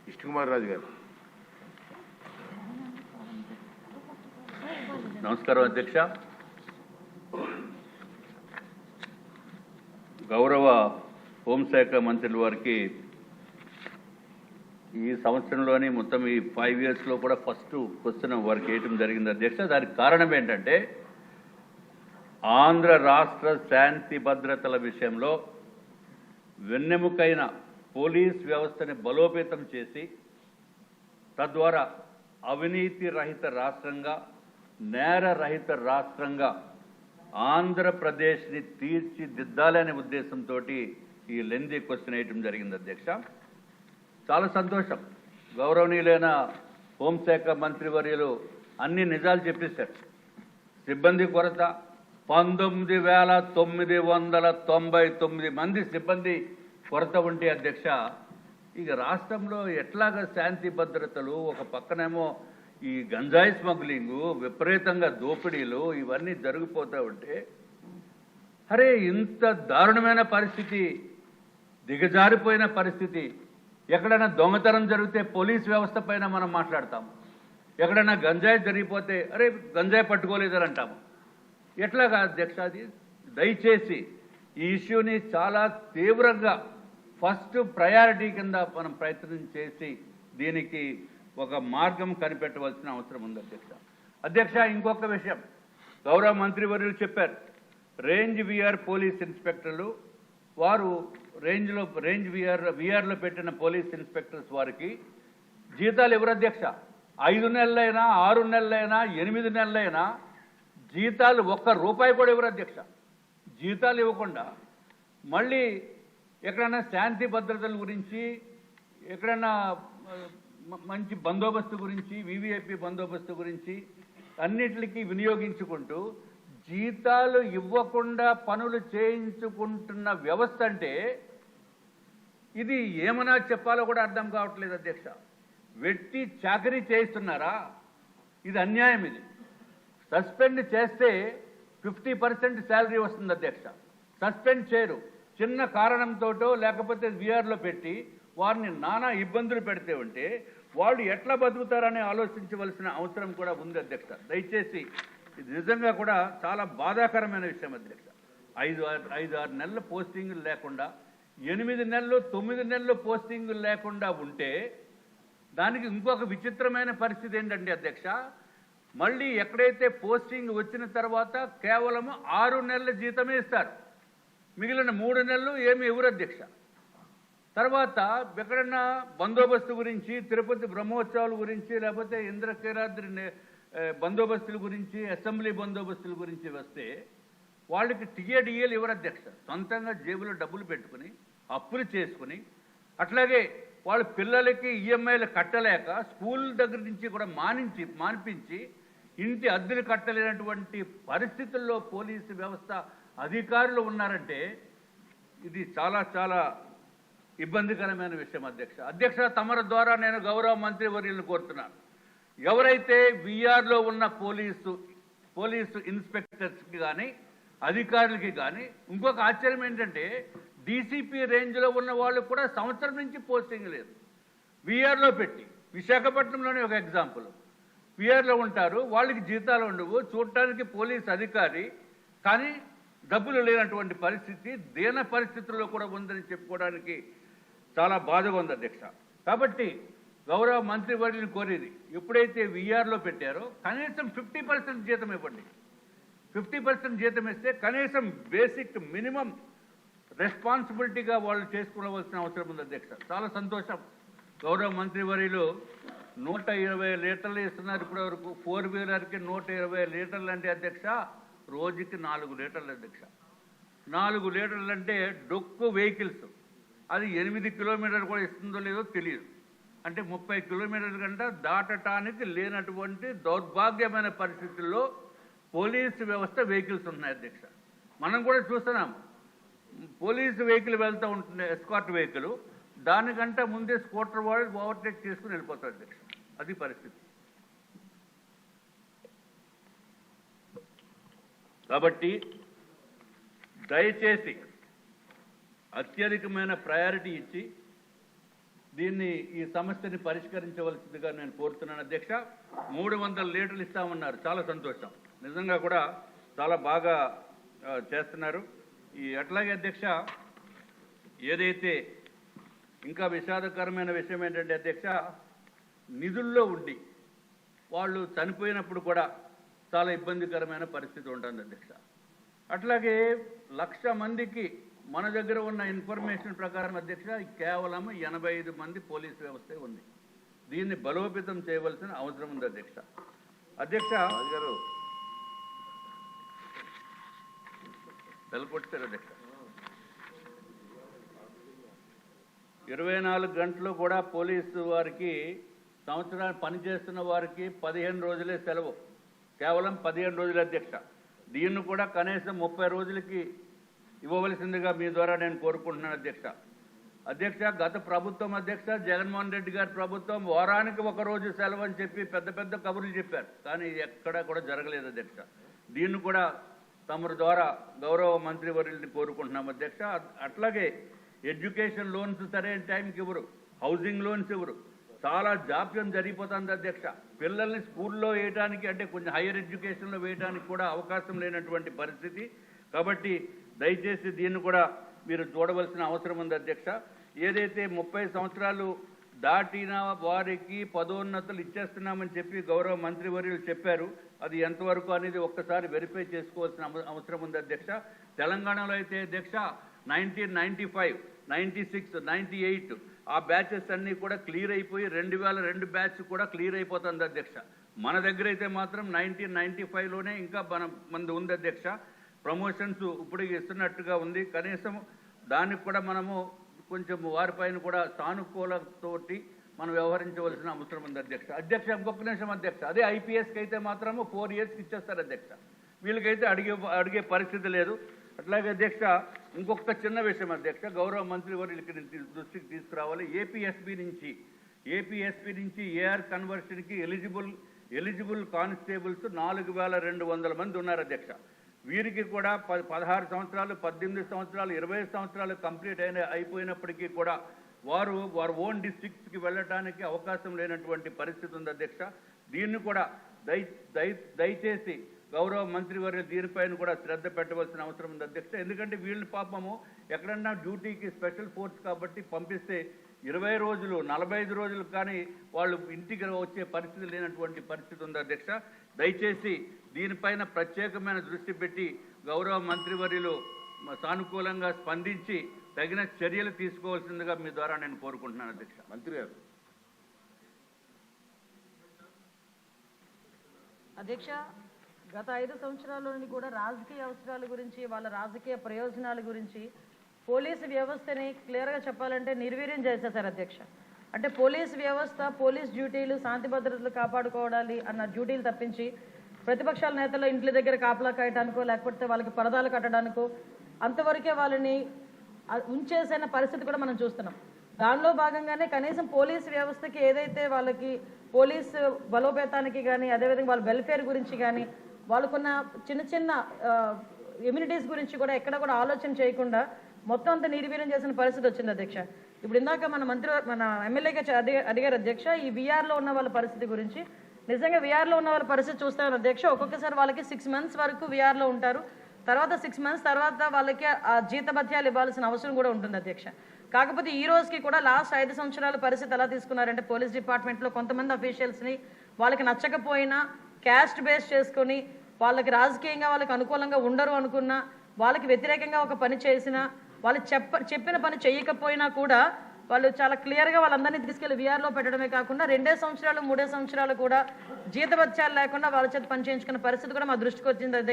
కృష్ణకుమార్ రాజు గారు. నమస్కారం అధ్యక్ష. గౌరవ హోంశాఖ మంత్రుల వారికి ఈ సంవత్సరంలోని మొత్తం ఈ 5 yearsలో కూడా ఫస్ట్ క్వశ్చన్ వారికి వేయటం జరిగింది అధ్యక్ష. దానికి కారణం ఏంటంటే ఆంధ్ర రాష్ట్ర శాంతి భద్రతల విషయంలో వెన్నెముకైన పోలీస్ వ్యవస్థని బలోపేతం చేసి తద్వారా అవినీతి రహిత రాష్ట్రంగా, నేర రహిత రాష్ట్రంగా ఆంధ్రప్రదేశ్ని తీర్చిదిద్దాలనే ఉద్దేశంతో ఈ లెందీ క్వశ్చన్ వేయటం జరిగింది అధ్యక్ష. చాలా సంతోషం, గౌరవనీయులైన హోంశాఖ మంత్రివర్యులు అన్ని నిజాలు చెప్పేశారు. సిబ్బంది కొరత 19,999 మంది సిబ్బంది కొరత ఉంటే అధ్యక్ష, ఇక రాష్ట్రంలో ఎట్లాగా శాంతి భద్రతలు, ఒక పక్కనేమో ఈ గంజాయి స్మగ్లింగు, విపరీతంగా దోపిడీలు ఇవన్నీ జరిగిపోతూ ఉంటే, అరే ఇంత దారుణమైన పరిస్థితి, దిగజారిపోయిన పరిస్థితి, ఎక్కడైనా దొంగతనం జరిగితే పోలీస్ వ్యవస్థ పైన మనం మాట్లాడతాము, ఎక్కడైనా గంజాయి జరిగిపోతే అరే గంజాయి పట్టుకోలేదని అంటాము. ఎట్లాగా అధ్యక్ష? అది దయచేసి ఈ ఇష్యూని చాలా తీవ్రంగా ఫస్ట్ ప్రయారిటీ కింద మనం ప్రయత్నం చేసి దీనికి ఒక మార్గం కనిపెట్టవలసిన అవసరం ఉంది అధ్యక్ష. అధ్యక్ష, ఇంకొక విషయం గౌరవ మంత్రివర్యులు చెప్పారు, రేంజ్ విఆర్ పోలీస్ ఇన్స్పెక్టర్లు వారు రేంజ్ విఆర్లో పెట్టిన పోలీస్ ఇన్స్పెక్టర్స్ వారికి జీతాలు ఎవరు అధ్యక్ష? 5 నెలలైనా 6 నెలలైనా 8 నెలలైనా జీతాలు ₹1 కూడా ఎవరు అధ్యక్ష? జీతాలు ఇవ్వకుండా మళ్ళీ ఎక్కడైనా శాంతి భద్రతల గురించి, ఎక్కడైనా మంచి బందోబస్తు గురించి, వివిఐపి బందోబస్తు గురించి అన్నిటికీ వినియోగించుకుంటూ జీతాలు ఇవ్వకుండా పనులు చేయించుకుంటున్న వ్యవస్థ అంటే ఇది ఏమన్నా చెప్పాలో కూడా అర్థం కావట్లేదు అధ్యక్ష. వెట్టి చాకరీ చేయిస్తున్నారా? ఇది అన్యాయం. ఇది సస్పెండ్ చేస్తే 50% శాలరీ వస్తుంది అధ్యక్ష. సస్పెండ్ చేయరు, చిన్న కారణంతోటో లేకపోతే విఆర్లో పెట్టి వారిని నానా ఇబ్బందులు పెడితే ఉంటే వాళ్ళు ఎట్లా బతుకుతారని ఆలోచించవలసిన అవసరం కూడా ఉంది అధ్యక్ష. దయచేసి ఇది నిజంగా కూడా చాలా బాధాకరమైన విషయం అధ్యక్ష. 5-6 నెలల పోస్టింగులు లేకుండా, 8 నెలలు 9 నెలలు పోస్టింగులు లేకుండా ఉంటే దానికి ఇంకొక విచిత్రమైన పరిస్థితి ఏంటంటే అధ్యక్ష, మళ్ళీ ఎక్కడైతే పోస్టింగ్ వచ్చిన తర్వాత కేవలం 6 నెలల జీతమే ఇస్తారు, మిగిలిన 3 నెలలు ఏమి ఎవరు అధ్యక్ష. తర్వాత ఎక్కడన్నా బందోబస్తు గురించి, తిరుపతి బ్రహ్మోత్సవాల గురించి, లేకపోతే ఇంద్రకీలాద్రి బందోబస్తుల గురించి, అసెంబ్లీ బందోబస్తుల గురించి వస్తే వాళ్ళకి టిఏడిఏలు ఎవరు అధ్యక్ష? సొంతంగా జేబులో డబ్బులు పెట్టుకుని అప్పులు చేసుకుని, అట్లాగే వాళ్ళ పిల్లలకి ఈఎంఐలు కట్టలేక స్కూల్ దగ్గర నుంచి కూడా మానిపించి ఇంటి అద్దెలు కట్టలేనటువంటి పరిస్థితుల్లో పోలీసు వ్యవస్థ అధికారులు ఉన్నారంటే ఇది చాలా చాలా ఇబ్బందికరమైన విషయం అధ్యక్ష. అధ్యక్ష, తమరి ద్వారా నేను గౌరవ మంత్రివర్యులను కోరుతున్నాను, ఎవరైతే విఆర్లో ఉన్న పోలీసు ఇన్స్పెక్టర్స్కి కానీ అధికారులకి కానీ ఇంకొక ఆశ్చర్యం ఏంటంటే డీసీపీ రేంజ్లో ఉన్న వాళ్ళు కూడా సంవత్సరం నుంచి పోస్టింగ్ లేదు. విఆర్లో పెట్టి, విశాఖపట్నంలోనే ఒక ఎగ్జాంపుల్, విఆర్లో ఉంటారు, వాళ్ళకి జీతాలు ఉండవు, చూడటానికి పోలీస్ అధికారి కానీ డబ్బులు లేనటువంటి పరిస్థితి, దీన పరిస్థితుల్లో కూడా ఉందని చెప్పుకోవడానికి చాలా బాధగా ఉంది అధ్యక్ష. కాబట్టి గౌరవ మంత్రివర్యులను కోరేది, ఎప్పుడైతే విఆర్లో పెట్టారో కనీసం 50% జీతం ఇవ్వండి. 50% జీతం ఇస్తే కనీసం బేసిక్ మినిమం రెస్పాన్సిబిలిటీగా వాళ్ళు చేసుకోవలసిన అవసరం ఉంది అధ్యక్ష. చాలా సంతోషం, గౌరవ మంత్రివర్యులు 120 లీటర్లు ఇస్తున్నారు ఇప్పటివరకు. 4-వీలర్కి 120 లీటర్లు అంటే అధ్యక్ష రోజుకి 4 లీటర్లు అధ్యక్ష. 4 లీటర్లు అంటే డొక్కు వెహికల్స్, అది 8 కిలోమీటర్లు కూడా ఇస్తుందో లేదో తెలియదు. అంటే 30 కిలోమీటర్ల కంటే దాటటానికి లేనటువంటి దౌర్భాగ్యమైన పరిస్థితుల్లో పోలీసు వ్యవస్థ వెహికల్స్ ఉన్నాయి అధ్యక్ష. మనం కూడా చూస్తున్నాము, పోలీసు వెహికల్ వెళ్తూ ఉంటుంది, ఎస్కార్ట్ వెహికల్, దానికంటే ముందే స్కూటర్ వాళ్ళు ఓవర్టేక్ చేసుకుని వెళ్ళిపోతారు అధ్యక్ష. అది పరిస్థితి. కాబట్టి దయచేసి అత్యధికమైన ప్రయారిటీ ఇచ్చి దీన్ని ఈ సమస్యని పరిష్కరించవలసిందిగా నేను కోరుతున్నాను అధ్యక్ష. 300 లీటర్లు ఇస్తామన్నారు, చాలా సంతోషం, నిజంగా కూడా చాలా బాగా చేస్తున్నారు. అట్లాగే అధ్యక్ష, ఏదైతే ఇంకా విషాదకరమైన విషయం ఏంటంటే అధ్యక్ష, నిధుల్లో ఉండి వాళ్ళు చనిపోయినప్పుడు కూడా చాలా ఇబ్బందికరమైన పరిస్థితి ఉంటుంది అధ్యక్ష. అట్లాగే 1,00,000 మందికి మన దగ్గర ఉన్న ఇన్ఫర్మేషన్ ప్రకారం అధ్యక్ష కేవలం 85 మంది పోలీసు వ్యవస్థ ఉంది. దీన్ని బలోపేతం చేయవలసిన అవసరం ఉంది అధ్యక్ష. అధ్యక్ష గారు నెలకొట్టారు అధ్యక్ష. 24 గంటలు కూడా పోలీసు వారికి సంవత్సరాన్ని పనిచేస్తున్న వారికి 15 రోజులే సెలవు, కేవలం 15 రోజులు అధ్యక్ష. దీన్ని కూడా కనీసం 30 రోజులకి ఇవ్వవలసిందిగా మీ ద్వారా నేను కోరుకుంటున్నాను అధ్యక్ష. అధ్యక్ష, గత ప్రభుత్వం అధ్యక్ష జగన్మోహన్ రెడ్డి గారి ప్రభుత్వం వారానికి 1 రోజు సెలవు అని చెప్పి పెద్ద పెద్ద కబుర్లు చెప్పారు, కానీ ఎక్కడా కూడా జరగలేదు అధ్యక్ష. దీన్ని కూడా తమరి ద్వారా గౌరవ మంత్రివర్యుల్ని కోరుకుంటున్నాం అధ్యక్ష. అట్లాగే ఎడ్యుకేషన్ లోన్స్ సరైన టైంకి ఇవ్వరు, హౌసింగ్ లోన్స్ ఇవ్వరు, చాలా జాప్యం జరిగిపోతుంది అధ్యక్ష. పిల్లల్ని స్కూల్లో వేయడానికి, అంటే కొంచెం హైయర్ ఎడ్యుకేషన్లో వేయడానికి కూడా అవకాశం లేనటువంటి పరిస్థితి. కాబట్టి దయచేసి దీన్ని కూడా మీరు చూడవలసిన అవసరం ఉంది అధ్యక్ష. ఏదైతే 30 సంవత్సరాలు దాటిన వారికి పదోన్నతులు ఇచ్చేస్తున్నామని చెప్పి గౌరవ మంత్రివర్యులు చెప్పారు, అది ఎంతవరకు అనేది ఒక్కసారి వెరిఫై చేసుకోవాల్సిన అవసరం ఉంది అధ్యక్ష. తెలంగాణలో అయితే అధ్యక్ష 1995, 96, 98 ఆ బ్యాచెస్ అన్నీ కూడా క్లియర్ అయిపోయి 2002 బ్యాచ్ కూడా క్లియర్ అయిపోతుంది అధ్యక్ష. మన దగ్గర అయితే మాత్రం 1995లోనే ఇంకా మనది ఉంది అధ్యక్ష. ప్రమోషన్స్ ఇప్పుడు ఇస్తున్నట్టుగా ఉంది, కనీసం దానికి కూడా మనము కొంచెం వారిపైన కూడా సానుకూలతోటి మనం వ్యవహరించవలసిన అవసరం ఉంది అధ్యక్ష. అధ్యక్ష ఇంకొక నిమిషం అధ్యక్ష, అదే ఐపీఎస్కి అయితే మాత్రము 4 ఇయర్స్కి ఇచ్చేస్తారు అధ్యక్ష, వీళ్ళకైతే అడిగే పరిస్థితి లేదు. అట్లాగే అధ్యక్ష ఇంకొక చిన్న విషయం అధ్యక్ష, గౌరవ మంత్రివర్యులకి దృష్టికి తీసుకురావాలి. ఏపీఎస్పీ నుంచి ఏఆర్ కన్వర్షన్కి ఎలిజిబుల్ కానిస్టేబుల్స్ 4,200 మంది ఉన్నారు అధ్యక్ష. వీరికి కూడా 16 సంవత్సరాలు, 18 సంవత్సరాలు, 20 సంవత్సరాలు కంప్లీట్ అయిపోయినప్పటికీ కూడా వారు ఓన్ డిస్ట్రిక్ట్స్కి వెళ్ళటానికి అవకాశం లేనటువంటి పరిస్థితి ఉంది అధ్యక్ష. దీన్ని కూడా దయచేసి గౌరవ మంత్రివర్యులు దీనిపైన కూడా శ్రద్ధ పెట్టవలసిన అవసరం ఉంది అధ్యక్ష. ఎందుకంటే వీళ్ళు పాపము ఎక్కడన్నా డ్యూటీకి స్పెషల్ ఫోర్స్ కాబట్టి పంపిస్తే 20 రోజులు, 45 రోజులు కానీ వాళ్ళు ఇంటికి వచ్చే పరిస్థితి లేనటువంటి పరిస్థితి ఉంది అధ్యక్ష. దయచేసి దీనిపైన ప్రత్యేకమైన దృష్టి పెట్టి గౌరవ మంత్రివర్యులు సానుకూలంగా స్పందించి తగిన చర్యలు తీసుకోవాల్సిందిగా మీ ద్వారా నేను కోరుకుంటున్నాను అధ్యక్ష. మంత్రి గారు. అధ్యక్ష, గత 5 సంవత్సరాల్లోని కూడా రాజకీయ అవసరాల గురించి, వాళ్ళ రాజకీయ ప్రయోజనాల గురించి పోలీసు వ్యవస్థని క్లియర్గా చెప్పాలంటే నిర్వీర్యం చేసేశారు అధ్యక్ష. అంటే పోలీసు వ్యవస్థ, పోలీస్ డ్యూటీలు శాంతి భద్రతలు కాపాడుకోవాలి అన్న డ్యూటీలు తప్పించి ప్రతిపక్షాల నేతలు ఇంట్ల దగ్గర కాపలా కాయడానికో లేకపోతే వాళ్ళకి పరదాలు కట్టడానికో అంతవరకే వాళ్ళని ఉంచేసిన పరిస్థితి కూడా మనం చూస్తున్నాం. దానిలో భాగంగానే కనీసం పోలీసు వ్యవస్థకి ఏదైతే వాళ్ళకి పోలీసు బలోపేతానికి కానీ, అదేవిధంగా వాళ్ళ వెల్ఫేర్ గురించి కానీ, వాళ్ళకున్న చిన్న చిన్న ఇమ్యూనిటీస్ గురించి కూడా ఎక్కడ కూడా ఆలోచన చేయకుండా మొత్తం అంతా నిర్వీర్యం చేసిన పరిస్థితి వచ్చింది అధ్యక్ష. ఇప్పుడు ఇందాక మన ఎమ్మెల్యేగా అడిగారు అధ్యక్ష, ఈ వీఆర్లో ఉన్న వాళ్ళ పరిస్థితి గురించి. నిజంగా వీఆర్లో ఉన్న వాళ్ళ పరిస్థితి చూస్తాను అధ్యక్ష, ఒక్కొక్కసారి వాళ్ళకి 6 months వరకు వీఆర్లో ఉంటారు, తర్వాత 6 months తర్వాత వాళ్ళకి ఆ జీతభత్యాలు ఇవ్వాల్సిన అవసరం కూడా ఉంటుంది అధ్యక్ష. కాకపోతే ఈ రోజుకి కూడా లాస్ట్ 5 సంవత్సరాల పరిస్థితి ఎలా తీసుకున్నారంటే పోలీస్ డిపార్ట్మెంట్లో కొంతమంది అఫీషియల్స్ని వాళ్ళకి నచ్చకపోయినా క్యాస్ట్ బేస్ చేసుకొని వాళ్ళకి రాజకీయంగా వాళ్ళకి అనుకూలంగా ఉండరు అనుకున్నా, వాళ్ళకి వ్యతిరేకంగా ఒక పని చేసినా, వాళ్ళు చెప్పిన పని చేయకపోయినా కూడా వాళ్ళు చాలా క్లియర్గా వాళ్ళందరినీ తీసుకెళ్లి వీఆర్లో పెట్టడమే కాకుండా 2 సంవత్సరాలు 3 సంవత్సరాలు కూడా జీతభత్యాలు లేకుండా వాళ్ళ చేత పని చేయించుకున్న పరిస్థితి కూడా మా దృష్టికి వచ్చింది అధ్యక్ష.